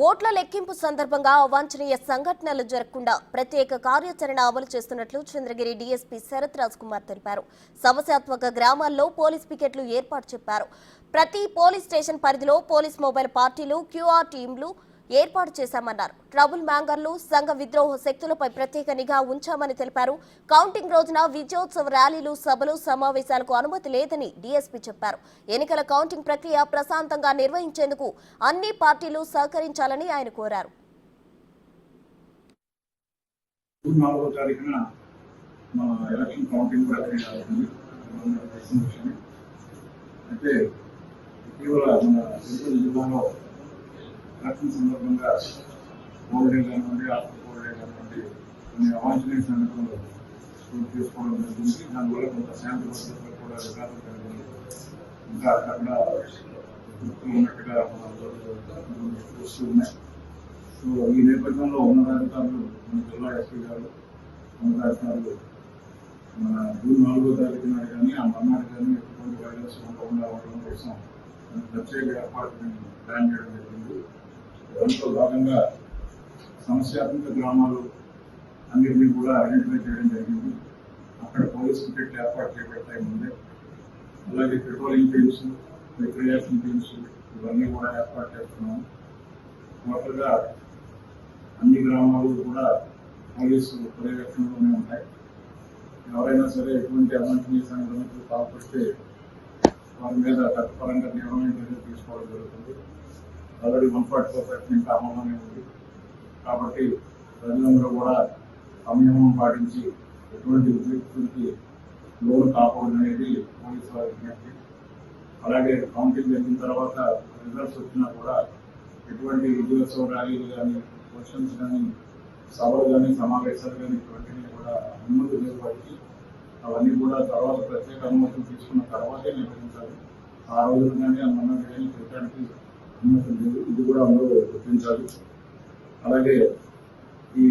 ఓట్ల లెక్కింపు సందర్భంగా అవాంఛనీయ సంఘటనలు జరగకుండా ప్రత్యేక కార్యాచరణ అమలు చేస్తున్నట్లు చంద్రగిరి డీఎస్పీ శరత్ రాజ్ కుమార్ తెలిపారు. సమస్యాత్మక గ్రామాల్లో పోలీస్ పికెట్లు ఏర్పాటు చెప్పారు. ప్రతి పోలీస్ స్టేషన్ పరిధిలో పోలీస్ మొబైల్ పార్టీలు, క్యూఆర్ టీంలు ఏర్పాటు చేశామన్నారు. ట్రబుల్ మ్యాంగర్లు, సంఘ విద్రోహ శక్తులపై ప్రత్యేక నిఘా ఉంచామని తెలిపారు. కౌంటింగ్ రోజున విజయోత్సవ ర్యాలీలు, సభలు, సమావేశాలకు అనుమతి లేదని డీఎస్పీ చెప్పారు. ఎన్నికల కౌంటింగ్ ప్రక్రియ ప్రశాంతంగా నిర్వహించేందుకు అన్ని పార్టీలు సహకరించాలని ఆయన కోరారు. ఎలక్షన్ సందర్భంగా కోవిడ్ కానివ్వండి, ఆఫ్టర్ కోవిడ్ కానివ్వండి, కొన్ని అవాంఛనీయ సంఘటనలు తీసుకోవడం జరిగింది. దానివల్ల కొంత శాంతి భద్రతలు కూడా వికాసం కలిగింది. ఇంకా అక్కడ ఉన్నట్టుగా చూస్తూ ఉన్నాయి. సో ఈ నేపథ్యంలో ఉన్నతాధికారులు, మన జిల్లా ఎస్పీ గారు, ఉన్నతాధికారులు మన జూన్ 4వ తారీఖు నాడు కానీ ఆ మర్నాడు కానీ ఎటువంటి వైరస్ ఉండకుండా ఉండడం కోసం ప్రత్యేక ఏర్పాటుని ప్లాన్ చేయడం జరిగింది. దాంట్లో భాగంగా సమస్యాత్మక గ్రామాలు అన్నింటినీ కూడా ఐడెంటిఫై చేయడం జరిగింది. అక్కడ పోలీస్ పికెట్ ఏర్పాటు చేపట్టాయి ముందే. అలాగే పెట్రోలింగ్ టీమ్స్, రిక్రియేషన్ టీమ్స్ ఇవన్నీ కూడా ఏర్పాటు చేస్తున్నాము. టోటల్గా అన్ని గ్రామాలు కూడా పోలీసు పర్యవేక్షణలోనే ఉంటాయి. ఎవరైనా సరే ఎటువంటి అవాంఛనీయ సంఘటనలకు పాల్పడితే వారి మీద చట్టపరంగా తీవ్రమైన చర్యలు తీసుకోవడం జరుగుతుంది. ఆల్రెడీ 144 ఇంకా అమలులోనే ఉంది. కాబట్టి ప్రజలందరూ కూడా సంయమనం పాటించి ఎటువంటి ఉద్రిక్తులకి లోను కాకూడదనేది పోలీసు వారి విజ్ఞప్తి. అలాగే కౌంటింగ్ జరిగిన తర్వాత రిజల్ట్స్ వచ్చినా కూడా ఎటువంటి విజయోత్సవ ర్యాలీలు కానీ, క్వశ్చన్స్ కానీ, సభలు కానీ, సమావేశాలు కానీ ఇటువంటివి కూడా అనుమతి లేదు. వాటికి అవన్నీ కూడా తర్వాత ప్రత్యేక అనుమతులు తీసుకున్న తర్వాతే నిర్వహించాలి. ఆ రోజులు కానీ ఆ మొన్న కానీ చేయడానికి అనుమతి లేదు. ఇది కూడా అందరూ గుర్తించాలి. అలాగే ఈ